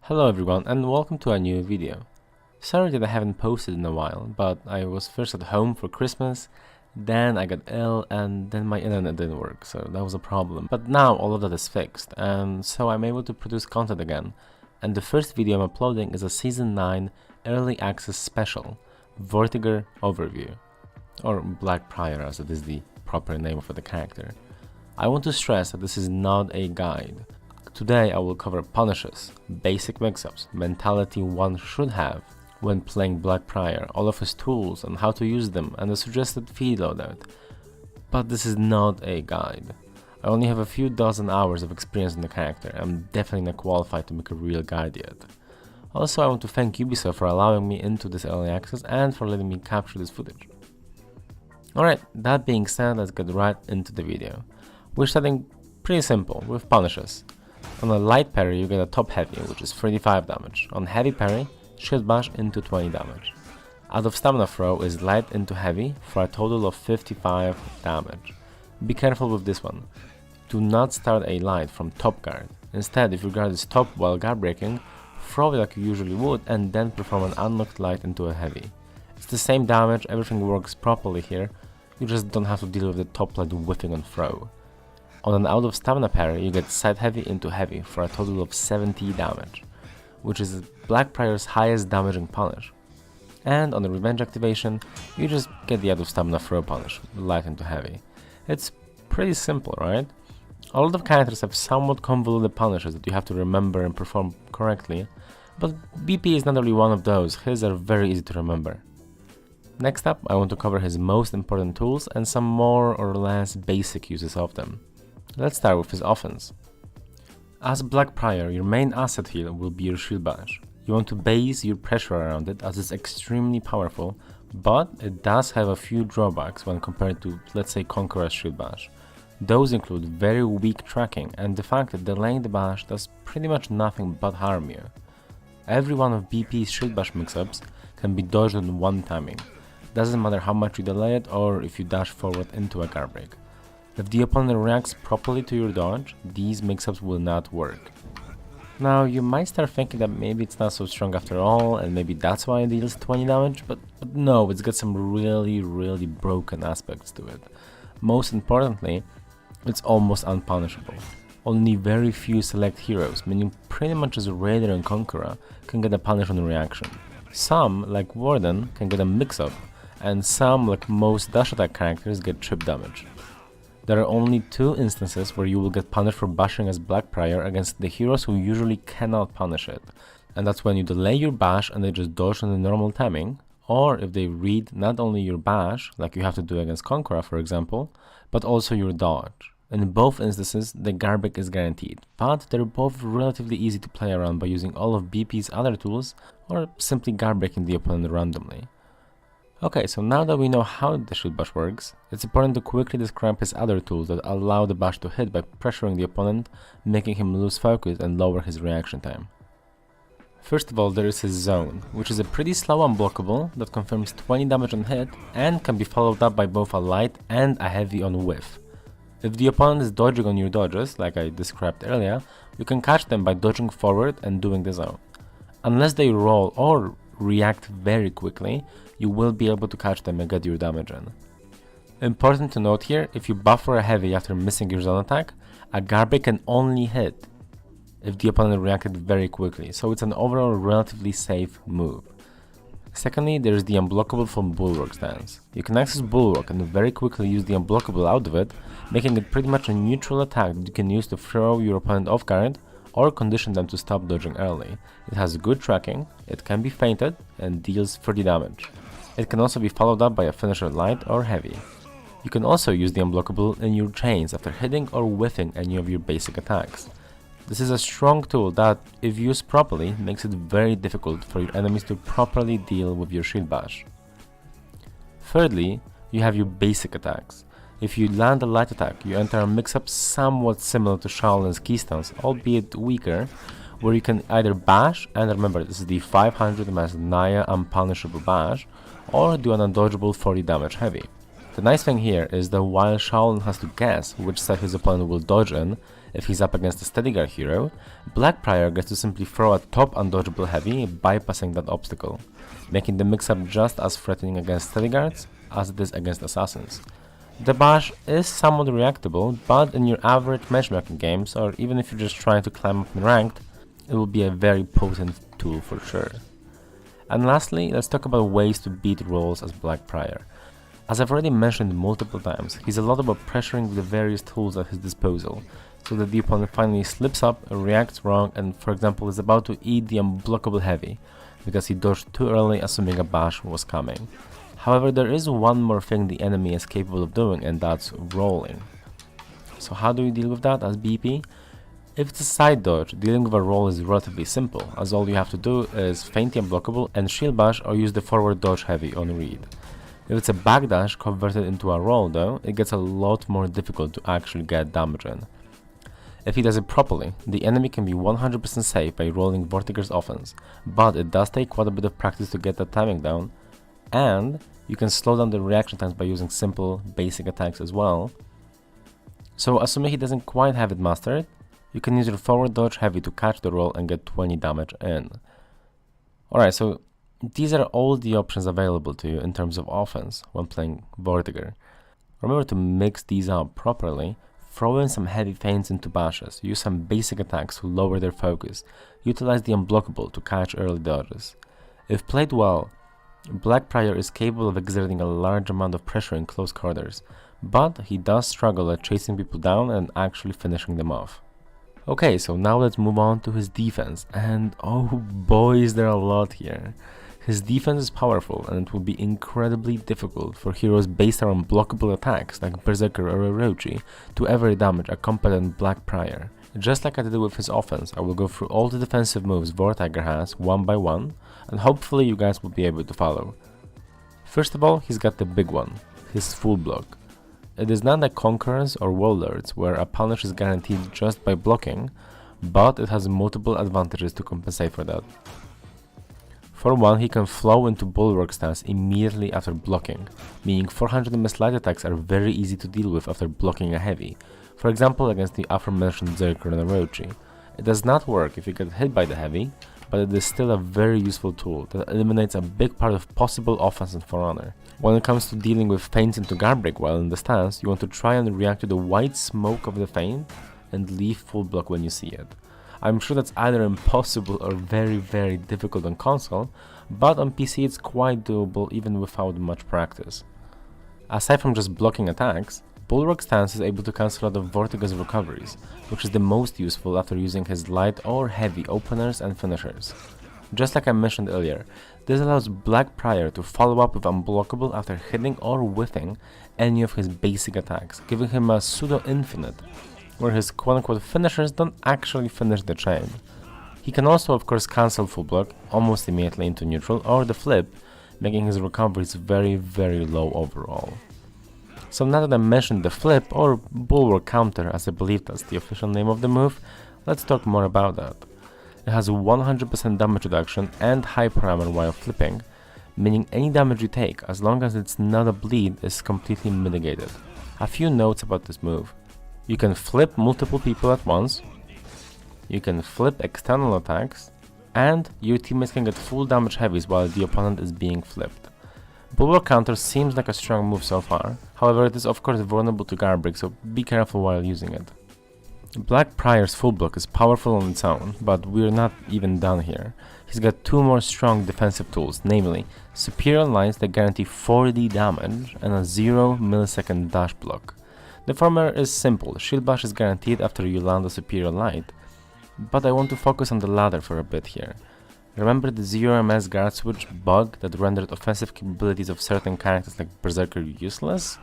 Hello everyone and welcome to a new video. Sorry that I haven't posted in a while, but I was first at home for Christmas, then I got ill and then my internet didn't work, so that was a problem. But now all of that is fixed and so I'm able to produce content again. And the first video I'm uploading is a Season 9 Early Access Special, Vortiger Overview, or Black Prior as it is the proper name for the character. I want to stress that this is not a guide. Today I will cover punishes, basic mix-ups, mentality one should have when playing Black Prior, all of his tools and how to use them, and the suggested feed loadout. But this is not a guide. I only have a few dozen hours of experience in the character. I'm definitely not qualified to make a real guide yet. Also, I want to thank Ubisoft for allowing me into this early access and for letting me capture this footage. Alright, that being said, let's get right into the video. We're starting pretty simple with punishes. On a light parry you get a top heavy, which is 35 damage. On heavy parry, shield bash into 20 damage. Out of stamina throw is light into heavy for a total of 55 damage. Be careful with this one. Do not start a light from top guard. Instead, if your guard is top while guard breaking, throw it like you usually would and then perform an unlocked light into a heavy. It's the same damage, everything works properly here, you just don't have to deal with the top light whiffing on throw. On an out of stamina parry, you get side heavy into heavy for a total of 70 damage, which is Black Prior's highest damaging punish. And on the revenge activation, you just get the out of stamina throw punish, light into heavy. It's pretty simple, right? A lot of characters have somewhat convoluted punishes that you have to remember and perform correctly, but BP is not really one of those, his are very easy to remember. Next up, I want to cover his most important tools and some more or less basic uses of them. Let's start with his offense. As Black Prior, your main asset here will be your shield bash. You want to base your pressure around it as it's extremely powerful, but it does have a few drawbacks when compared to, let's say, Conqueror's shield bash. Those include very weak tracking and the fact that delaying the bash does pretty much nothing but harm you. Every one of BP's shield bash mix-ups can be dodged in one timing. Doesn't matter how much you delay it or if you dash forward into a guard break. If the opponent reacts properly to your dodge, these mix-ups will not work. Now, you might start thinking that maybe it's not so strong after all, and maybe that's why it deals 20 damage, but no, it's got some really broken aspects to it. Most importantly, it's almost unpunishable. Only very few select heroes, meaning pretty much as Raider and Conqueror, can get a punish on reaction. Some, like Warden, can get a mix-up, and some, like most dash attack characters, get trip damage. There are only two instances where you will get punished for bashing as Black Prior against the heroes who usually cannot punish it. And that's when you delay your bash and they just dodge on the normal timing, or if they read not only your bash, like you have to do against Conqueror for example, but also your dodge. In both instances, the guard break is guaranteed, but they're both relatively easy to play around by using all of BP's other tools, or simply guard breaking the opponent randomly. Okay, so now that we know how the shield bash works, it's important to quickly describe his other tools that allow the bash to hit by pressuring the opponent, making him lose focus and lower his reaction time. First of all, there is his zone, which is a pretty slow unblockable that confirms 20 damage on hit and can be followed up by both a light and a heavy on whiff. If the opponent is dodging on your dodges, like I described earlier, you can catch them by dodging forward and doing the zone. Unless they roll or react very quickly, you will be able to catch them and get your damage in. Important to note here, if you buffer a heavy after missing your zone attack, a guard break can only hit if the opponent reacted very quickly, so it's an overall relatively safe move. Secondly, there is the unblockable from Bulwark stance. You can access Bulwark and very quickly use the unblockable out of it, making it pretty much a neutral attack that you can use to throw your opponent off guard or condition them to stop dodging early. It has good tracking, it can be feinted and deals 30 damage. It can also be followed up by a finisher light or heavy. You can also use the unblockable in your chains after hitting or whiffing any of your basic attacks. This is a strong tool that, if used properly, makes it very difficult for your enemies to properly deal with your shield bash. Thirdly, you have your basic attacks. If you land a light attack, you enter a mix-up somewhat similar to Shaolin's Keystones, albeit weaker, where you can either bash, and remember this is the 500 mass Naya unpunishable bash, or do an undodgeable 40 damage heavy. The nice thing here is that while Shaolin has to guess which side his opponent will dodge in, If he's up against a steady guard hero, Black Prior gets to simply throw a top undodgeable heavy, bypassing that obstacle, making the mix-up just as threatening against steady guards as it is against assassins. The bash is somewhat reactable, but in your average matchmaking games, or even if you're just trying to climb up in ranked, it will be a very potent tool for sure. And lastly, let's talk about ways to beat rolls as Black Prior. As I've already mentioned multiple times, he's a lot about pressuring the various tools at his disposal, so that the opponent finally slips up, reacts wrong, and for example is about to eat the unblockable heavy, because he dodged too early assuming a bash was coming. However, there is one more thing the enemy is capable of doing, and that's rolling. So how do you deal with that as BP? If it's a side dodge, dealing with a roll is relatively simple, as all you have to do is feint the unblockable and shield bash or use the forward dodge heavy on read. If it's a backdash converted into a roll though, it gets a lot more difficult to actually get damage in. If he does it properly, the enemy can be 100% safe by rolling Vortiger's offense, but it does take quite a bit of practice to get that timing down, and you can slow down the reaction times by using simple, basic attacks as well. So assuming he doesn't quite have it mastered, you can use your forward dodge heavy to catch the roll and get 20 damage in. Alright, so these are all the options available to you in terms of offense when playing Vortiger. Remember to mix these up properly, throw in some heavy feints into bashes, use some basic attacks to lower their focus, utilize the unblockable to catch early dodges. If played well, Black Prior is capable of exerting a large amount of pressure in close quarters, but he does struggle at chasing people down and actually finishing them off. Okay, so now let's move on to his defense, and oh boy is there a lot here. His defense is powerful, and it will be incredibly difficult for heroes based around blockable attacks like Berserker or Orochi to ever damage a competent Black Prior. Just like I did with his offense, I will go through all the defensive moves Vortiger has one by one, and hopefully you guys will be able to follow. First of all, he's got the big one, his full block. It is not like Conquerors or Warlords, where a punish is guaranteed just by blocking, but it has multiple advantages to compensate for that. For one, he can flow into Bulwark stance immediately after blocking, meaning 400 MS light attacks are very easy to deal with after blocking a heavy, for example against the aforementioned Berserker and Orochi. It does not work if you get hit by the heavy, but it is still a very useful tool that eliminates a big part of possible offense in For Honor. When it comes to dealing with feints into guard break while in the stance, you want to try and react to the white smoke of the feint and leave full block when you see it. I'm sure that's either impossible or very difficult on console, but on PC it's quite doable even without much practice. Aside from just blocking attacks, Bulwark stance is able to cancel out of Vortiger's recoveries, which is the most useful after using his light or heavy openers and finishers. Just like I mentioned earlier, this allows Black Prior to follow up with unblockable after hitting or whiffing any of his basic attacks, giving him a pseudo-infinite, where his quote-unquote finishers don't actually finish the chain. He can also of course cancel full block almost immediately into neutral or the flip, making his recoveries very low overall. So now that I mentioned the flip or Bulwark counter, as I believe that's the official name of the move, let's talk more about that. It has 100% damage reduction and hyper armor while flipping, meaning any damage you take, as long as it's not a bleed, is completely mitigated. A few notes about this move. You can flip multiple people at once, you can flip external attacks, and your teammates can get full damage heavies while the opponent is being flipped. Bulwark counter seems like a strong move so far, however it is of course vulnerable to guard break, so be careful while using it. Black Prior's full block is powerful on its own, but we're not even done here. He's got two more strong defensive tools, namely Superior Lines that guarantee 4D damage and a 0 millisecond dash block. The former is simple, shield bash is guaranteed after you land a Superior Light, but I want to focus on the latter for a bit here. Remember the 0 MS guard switch bug that rendered offensive capabilities of certain characters like Berserker useless?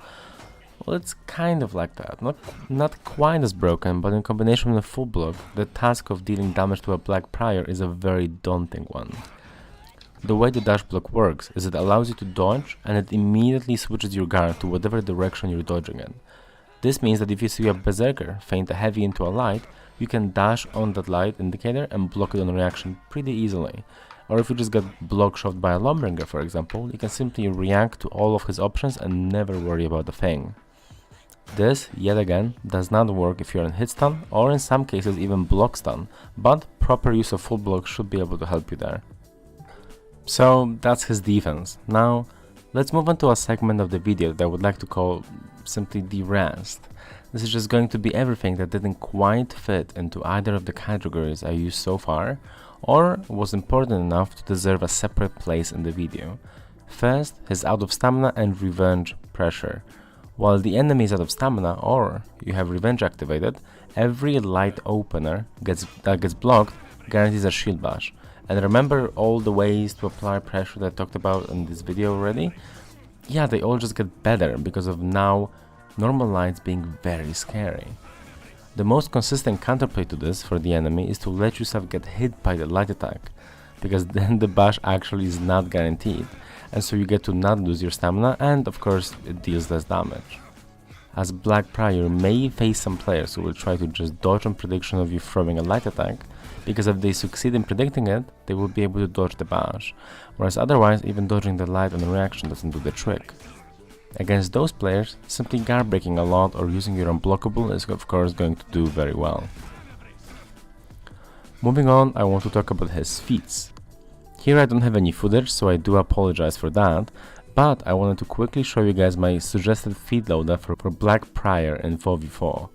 Well, it's kind of like that, not quite as broken, but in combination with full block, the task of dealing damage to a Black Prior is a very daunting one. The way the dash block works is it allows you to dodge and it immediately switches your guard to whatever direction you're dodging in. This means that if you see a Berserker feint a heavy into a light, you can dash on that light indicator and block it on reaction pretty easily. Or if you just get block shoved by a Lawbringer for example, you can simply react to all of his options and never worry about a thing. This, yet again, does not work if you're in hit stun or in some cases even block stun, but proper use of full block should be able to help you there. So that's his defense. Now let's move on to a segment of the video that I would like to call simply the rest. This is just going to be everything that didn't quite fit into either of the categories I used so far, or was important enough to deserve a separate place in the video. First, his out of stamina and revenge pressure. While the enemy is out of stamina or you have revenge activated, every light opener that gets blocked guarantees a shield bash. And remember all the ways to apply pressure that I talked about in this video already? Yeah, they all just get better because of now normal lights being very scary. The most consistent counterplay to this for the enemy is to let yourself get hit by the light attack, because then the bash actually is not guaranteed, and so you get to not lose your stamina, and of course it deals less damage. As Black Prior, you may face some players who will try to just dodge on prediction of you throwing a light attack, because if they succeed in predicting it, they will be able to dodge the bash, whereas otherwise even dodging the light on reaction doesn't do the trick. Against those players, simply guard breaking a lot or using your unblockable is of course going to do very well. Moving on, I want to talk about his feats. Here I don't have any footage, so I do apologize for that, but I wanted to quickly show you guys my suggested feat loader for Black Prior in 4v4.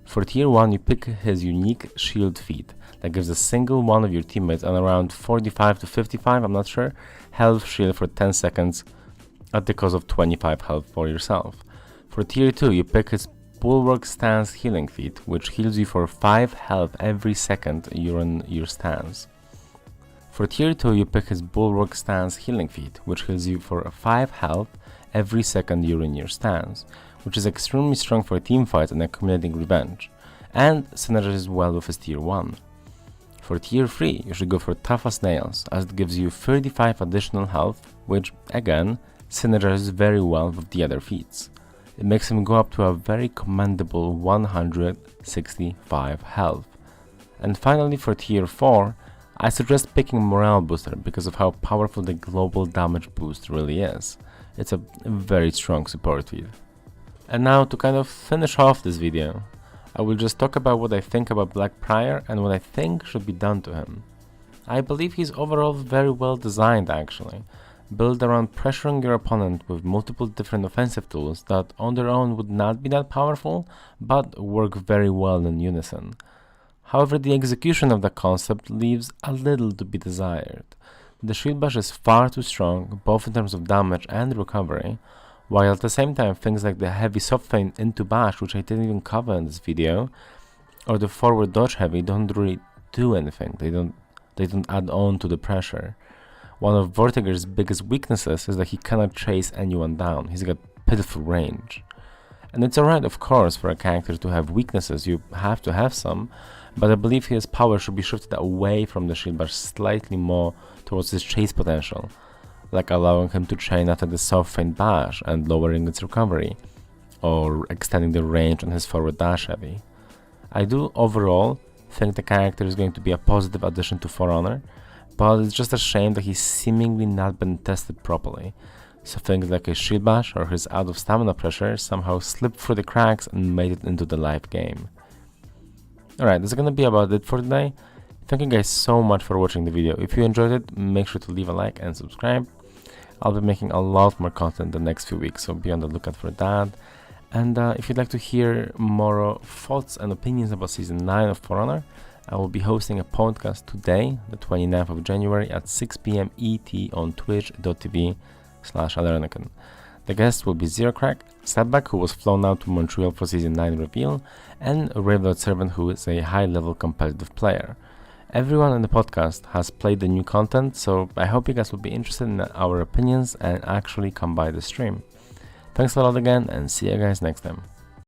For tier 1, you pick his unique shield feat that gives a single one of your teammates on around 45 to 55, I'm not sure, health shield for 10 seconds at the cost of 25 health for yourself. For tier 2, you pick his Bulwark Stance healing feat, which heals you for 5 health every second you're in your stance. For tier 2, you pick his Bulwark Stance healing feat, which heals you for 5 health every second you're in your stance, which is extremely strong for teamfights and accumulating revenge, and synergizes well with his tier 1. For tier 3, you should go for Tough as Nails, as it gives you 35 additional health, which, again, synergizes very well with the other feats. It makes him go up to a very commendable 165 health. And finally, for tier 4, I suggest picking Morale Booster because of how powerful the global damage boost really is. It's a very strong support feat. And now, to kind of finish off this video, I will just talk about what I think about Black Prior and what I think should be done to him. I believe he's overall very well designed actually, built around pressuring your opponent with multiple different offensive tools that on their own would not be that powerful, but work very well in unison. However, the execution of the concept leaves a little to be desired. The shield bash is far too strong, both in terms of damage and recovery, while at the same time things like the heavy soft feint into bash, which I didn't even cover in this video, or the forward dodge heavy don't really do anything, they don't add on to the pressure. One of Vortiger's biggest weaknesses is that he cannot chase anyone down, he's got pitiful range. And it's alright of course for a character to have weaknesses, you have to have some, but I believe his power should be shifted away from the shield bash slightly more towards his chase potential, like allowing him to chain after the soft feint bash and lowering its recovery, or extending the range on his forward dash heavy. I do overall think the character is going to be a positive addition to For Honor, but it's just a shame that he's seemingly not been tested properly, so things like his shield bash or his out of stamina pressure somehow slipped through the cracks and made it into the live game. Alright, that's gonna be about it for today. Thank you guys so much for watching the video. If you enjoyed it, make sure to leave a like and subscribe. I'll be making a lot more content the next few weeks, so be on the lookout for that. And if you'd like to hear more thoughts and opinions about Season 9 of For Honor, I will be hosting a podcast today, the 29th of January at 6 PM ET on twitch.tv/Alernakin. The guests will be ZeroCrack, Setback, who was flown out to Montreal for Season 9 reveal, and Ravelord Servant, who is a high-level competitive player. Everyone in the podcast has played the new content, so I hope you guys will be interested in our opinions and actually come by the stream. Thanks a lot again, and see you guys next time.